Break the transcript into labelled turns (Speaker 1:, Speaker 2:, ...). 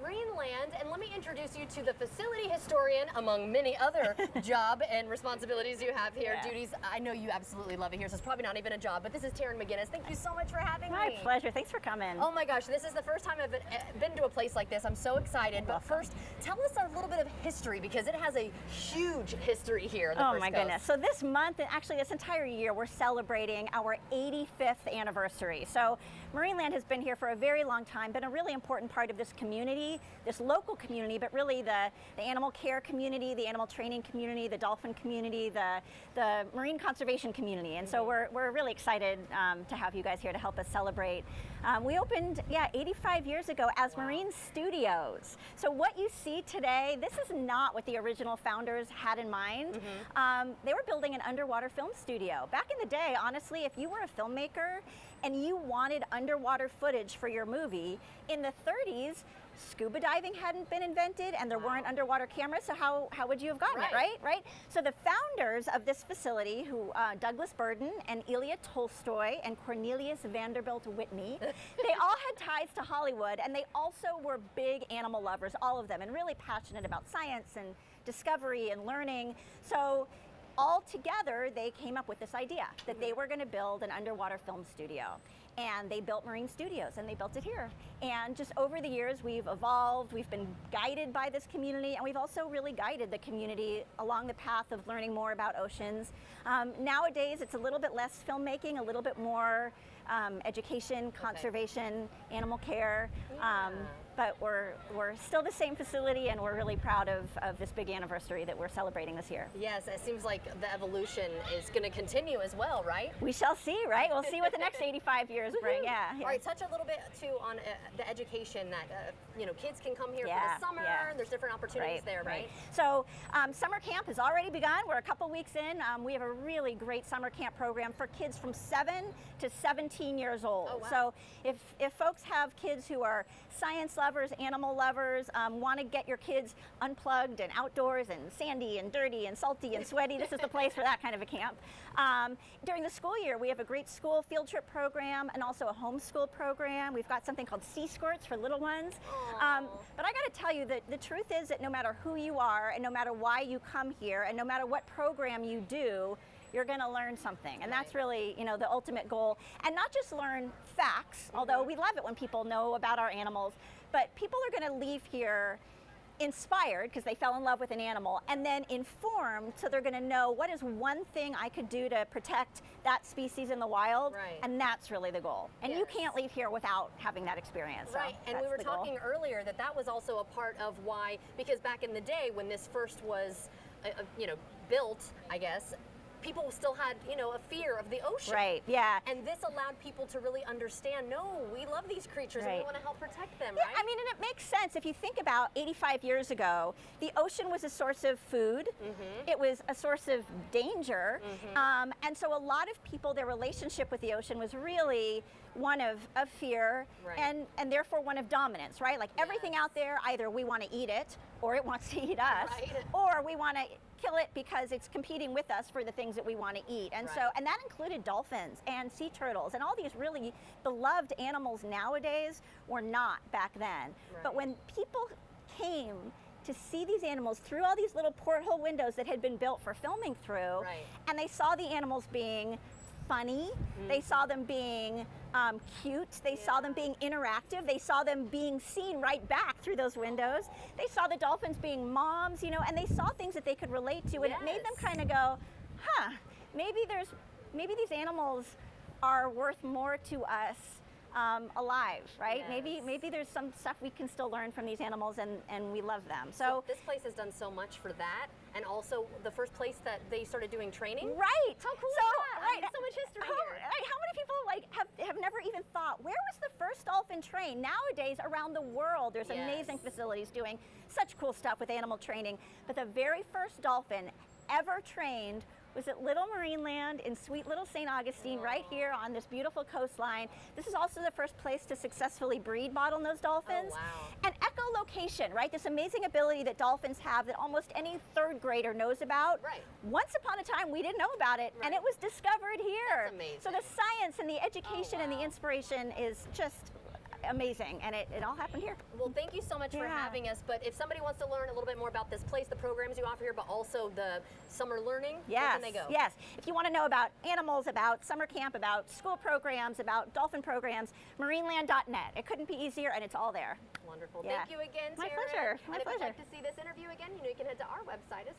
Speaker 1: Marineland, and let me introduce you to the facility historian, among many other job and responsibilities you have here, duties. I know you absolutely love it here, so it's probably not even a job, but this is Taryn McGinnis. Thank you so much for having me.
Speaker 2: My pleasure. Thanks for coming.
Speaker 1: Oh my gosh, this is the first time I've been to a place like this. I'm so excited. But first, tell us a little bit of history, because it has a huge history here in the First Coast.
Speaker 2: Goodness. So this month, and actually this entire year, we're celebrating our 85th anniversary. So Marineland has been here for a very long time, been a really important part of this community, this local community, but really the animal care community, the animal training community, the dolphin community, the marine conservation community. And so we're really excited to have you guys here to help us celebrate. We opened, 85 years ago as Marine Studios. So what you see today, this is not what the original founders had in mind. They were building an underwater film studio. Back in the day, honestly, if you were a filmmaker and you wanted underwater footage for your movie, in the 30s, scuba diving hadn't been invented and there weren't underwater cameras, so how would you have gotten it, right? So the founders of this facility, who Douglas Burden and Ilya Tolstoy and Cornelius Vanderbilt Whitney, they all had ties to Hollywood, and they also were big animal lovers, all of them, and really passionate about science and discovery and learning. So all together, they came up with this idea that they were going to build an underwater film studio. And they built Marine Studios, and they built it here. And just over the years, we've evolved, we've been guided by this community, and we've also really guided the community along the path of learning more about oceans. Nowadays, it's a little bit less filmmaking, a little bit more education, conservation, animal care. But we're still the same facility, and we're really proud of this big anniversary that we're celebrating this year.
Speaker 1: Yes, it seems like the evolution is going to continue as well, right?
Speaker 2: We shall see, right? We'll see what the next 85 years bring. Yeah.
Speaker 1: All right, touch a little bit too on the education that kids can come here for the summer. And there's different opportunities there, right?
Speaker 2: So summer camp has already begun. We're a couple weeks in. We have a really great summer camp program for kids from 7 to 17 years old.
Speaker 1: Oh, wow.
Speaker 2: So if folks have kids who are science lovers, animal lovers, want to get your kids unplugged and outdoors and sandy and dirty and salty and sweaty, this is the place for that kind of a camp. During the school year, we have a great school field trip program and also a homeschool program. We've got something called Sea Skirts for little ones. But I got to tell you that the truth is that no matter who you are and no matter why you come here and no matter what program you do, you're going to learn something. And that's really, the ultimate goal. And not just learn facts, although we love it when people know about our animals, but people are going to leave here inspired because they fell in love with an animal, and then informed, so they're going to know what is one thing I could do to protect that species in the wild, and that's really the goal. And you can't leave here without having that experience.
Speaker 1: Right, and we were talking earlier that was also a part of why, because back in the day when this first was, built, I guess, people still had, a fear of the ocean.
Speaker 2: Right, yeah.
Speaker 1: And this allowed people to really understand, no, we love these creatures and we want to help protect them,
Speaker 2: right? I mean, and it makes sense. If you think about 85 years ago, the ocean was a source of food. It was a source of danger. And so a lot of people, their relationship with the ocean was really one of fear and therefore one of dominance, right? Like everything out there, either we want to eat it or it wants to eat us, or we want to kill it because it's competing with us for the things that we want to eat. And so, and that included dolphins and sea turtles and all these really beloved animals nowadays were not back then. But when people came to see these animals through all these little porthole windows that had been built for filming through, and they saw the animals being funny, they saw them being cute, they saw them being interactive, they saw them being seen right back through those windows, they saw the dolphins being moms, and they saw things that they could relate to, and it made them kind of go, maybe these animals are worth more to us alive, right? Maybe there's some stuff we can still learn from these animals, and we love them. So
Speaker 1: this place has done so much for that, and also the first place that they started doing training.
Speaker 2: Right.
Speaker 1: How cool is that? So much history here.
Speaker 2: How many people have never even thought, where was the first dolphin trained? Nowadays, around the world, there's amazing facilities doing such cool stuff with animal training. But the very first dolphin ever trained was at Little Marineland in sweet little St. Augustine, right here on this beautiful coastline. This is also the first place to successfully breed bottlenose dolphins. And echolocation, right? This amazing ability that dolphins have that almost any third grader knows about. Once upon a time, we didn't know about it, and it was discovered here.
Speaker 1: That's amazing.
Speaker 2: So the science and the education and the inspiration is just amazing, and it all happened here.
Speaker 1: Well, thank you so much for
Speaker 2: Yeah.
Speaker 1: having us. But if somebody wants to learn a little bit more about this place, the programs you offer here, but also the summer learning, where
Speaker 2: Yes,
Speaker 1: can they go?
Speaker 2: yes. If you want to know about animals, about summer camp, about school programs, about dolphin programs, marineland.net. It couldn't be easier, and it's all there.
Speaker 1: Wonderful.
Speaker 2: Yeah.
Speaker 1: Thank you again,
Speaker 2: My
Speaker 1: Taryn.
Speaker 2: pleasure. My
Speaker 1: And if you'd
Speaker 2: pleasure.
Speaker 1: like to see this interview again, you can head to our website as